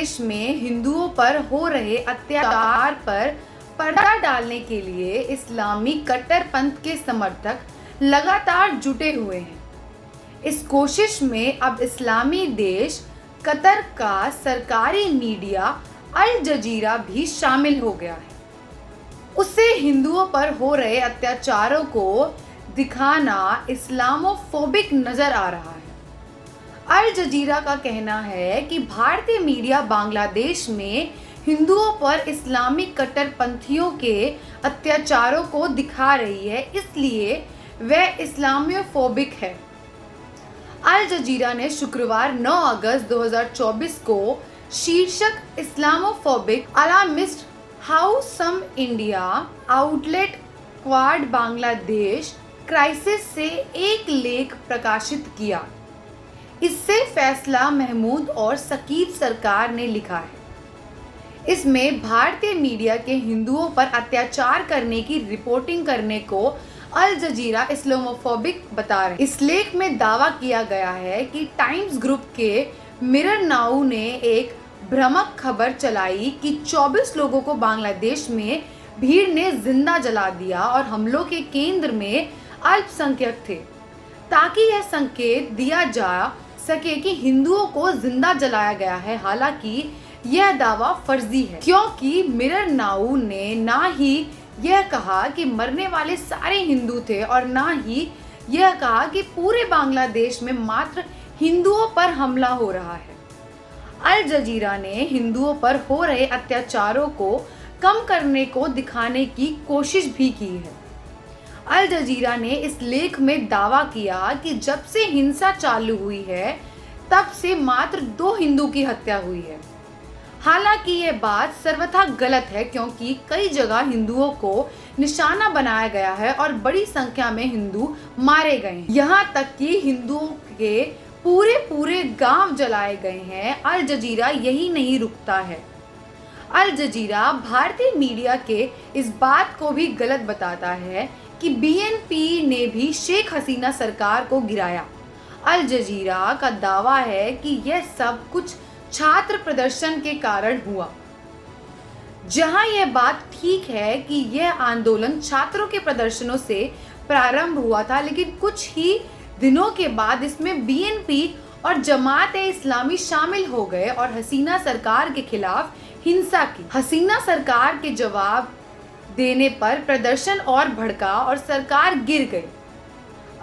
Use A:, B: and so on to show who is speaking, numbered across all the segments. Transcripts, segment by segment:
A: बांग्लादेश में हिंदुओं पर हो रहे अत्याचार पर पर्दा डालने के लिए इस्लामी कट्टरपंथ के समर्थक लगातार जुटे हुए हैं। इस कोशिश में अब इस्लामी देश कतर का सरकारी मीडिया अल जजीरा भी शामिल हो गया है। उससे हिंदुओं पर हो रहे अत्याचारों को दिखाना इस्लामोफोबिक नजर आ रहा है। अल जजीरा का कहना है कि भारतीय मीडिया बांग्लादेश में हिंदुओं पर इस्लामी कट्टरपंथियों के अत्याचारों को दिखा रही है, इसलिए वह इस्लामोफोबिक है। अल जजीरा ने शुक्रवार 9 अगस्त 2024 को शीर्षक Islamophobic alarmist how some India outlet covered Bangladesh crisis से एक लेख प्रकाशित किया। इससे फैसला महमूद और सकीब सरकार ने लिखा है। इसमें भारतीय मीडिया के हिंदुओं पर अत्याचार करने की रिपोर्टिंग करने को अल जजीरा इस्लामोफोबिक बता रहे। इस लेख में दावा किया गया है कि टाइम्स ग्रुप के मिरर नाउ ने एक भ्रामक खबर चलाई कि 24 लोगों को बांग्लादेश में भीड़ ने जिंदा जला दिया और हमलों के केंद्र में अल्पसंख्यक थे, ताकि यह संकेत दिया जा सके कि हिंदुओं को जिंदा जलाया गया है। हालांकि यह दावा फर्जी है, क्योंकि मिरर नाउ ने ना ही यह कहा कि मरने वाले सारे हिंदू थे और ना ही यह कहा कि पूरे बांग्लादेश में मात्र हिंदुओं पर हमला हो रहा है। अल जजीरा ने हिंदुओं पर हो रहे अत्याचारों को कम करने को दिखाने की कोशिश भी की है। अल जजीरा ने इस लेख में दावा किया कि जब से हिंसा चालू हुई है तब से मात्र 2 हिंदू की हत्या हुई है। हालांकि यह बात सर्वथा गलत है, क्योंकि कई जगह हिंदुओं को निशाना बनाया गया है और बड़ी संख्या में हिंदू मारे गए हैं। यहाँ तक कि हिंदुओं के पूरे गांव जलाए गए हैं। अल जजीरा यही नहीं रुकता है। अल जजीरा भारतीय मीडिया के इस बात को भी गलत बताता है कि बीएनपी ने भी शेख हसीना सरकार को गिराया। अल जजीरा का दावा है कि यह सब कुछ छात्र प्रदर्शन के कारण हुआ। जहां यह बात ठीक है कि यह आंदोलन छात्रों के प्रदर्शनों से प्रारंभ हुआ था, लेकिन कुछ ही दिनों के बाद इसमें बीएनपी और जमात-ए-इस्लामी शामिल हो गए और हसीना सरकार के खिलाफ हिंसा की। हसीना सरकार के जवाब देने पर प्रदर्शन और भड़का और सरकार गिर गई।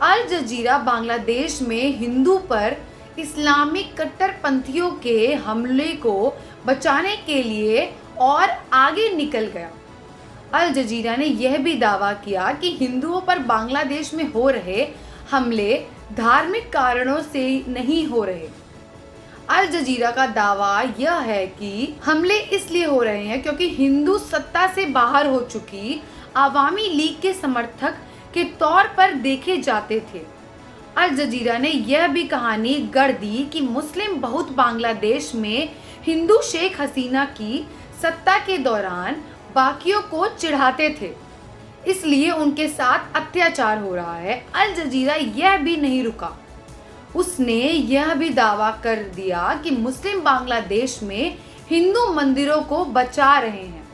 A: अल जजीरा बांग्लादेश में हिंदू पर इस्लामिक कट्टरपंथियों के हमले को बचाने के लिए और आगे निकल गया। अल जजीरा ने यह भी दावा किया कि हिंदुओं पर बांग्लादेश में हो रहे हमले धार्मिक कारणों से नहीं हो रहे। अल जजीरा का दावा यह है कि हमले इसलिए हो रहे हैं क्योंकि हिंदू सत्ता से बाहर हो चुकी आवामी लीग के समर्थक के तौर पर देखे जाते थे। अल जजीरा ने यह भी कहानी गढ़ दी कि मुस्लिम बहुत बांग्लादेश में हिंदू शेख हसीना की सत्ता के दौरान बाकियों को चिढ़ाते थे, इसलिए उनके साथ अत्याचार हो रहा है। अल जजीरा यह भी नहीं रुका। उसने यह भी दावा कर दिया कि मुस्लिम बांग्लादेश में हिंदू मंदिरों को बचा रहे हैं।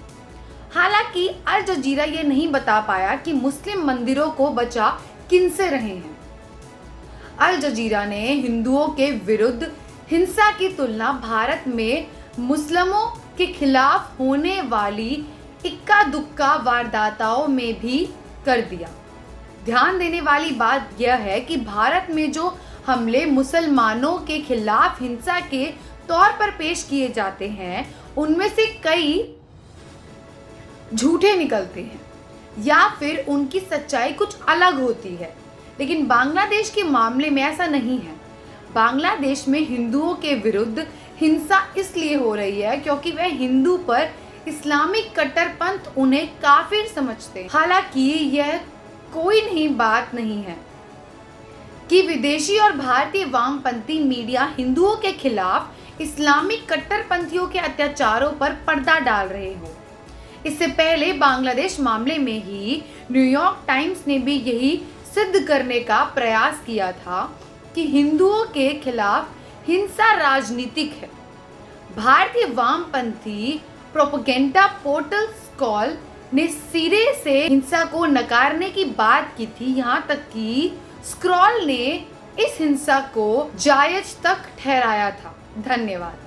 A: हालांकि अल जजीरा यह नहीं बता पाया कि मुस्लिम मंदिरों को बचा किनसे रहे हैं। अल जजीरा ने हिंदुओं के विरुद्ध हिंसा की तुलना भारत में मुस्लिमों के खिलाफ होने वाली इक्का दुक्का वारदातों में भी कर दिया। ध्यान देने वाली बात यह है कि भारत में जो हमले मुसलमानों के खिलाफ हिंसा के तौर पर पेश किए जाते हैं, उनमें से कई झूठे निकलते हैं या फिर उनकी सच्चाई कुछ अलग होती है, लेकिन बांग्लादेश के मामले में ऐसा नहीं है। बांग्लादेश में हिंदुओं के विरुद्ध हिंसा इसलिए हो रही है क्योंकि वह हिंदू पर इस्लामिक कट्टरपंथ उन्हें काफिर समझते हैं। हालांकि यह कोई नई बात नहीं है कि विदेशी और भारतीय वामपंथी मीडिया हिंदुओं के खिलाफ इस्लामिक कट्टरपंथियों के अत्याचारों पर पर्दा डाल रहे हो। इससे पहले बांग्लादेश मामले में ही न्यूयॉर्क टाइम्स ने भी यही सिद्ध करने का प्रयास किया था कि हिंदुओं के खिलाफ हिंसा राजनीतिक है। भारतीय वामपंथी प्रोपेगेंडा पोर्टल स्क्रॉल ने सिरे से हिंसा को नकारने की बात की थी। यहाँ तक कि स्क्रॉल ने इस हिंसा को जायज तक ठहराया था। धन्यवाद।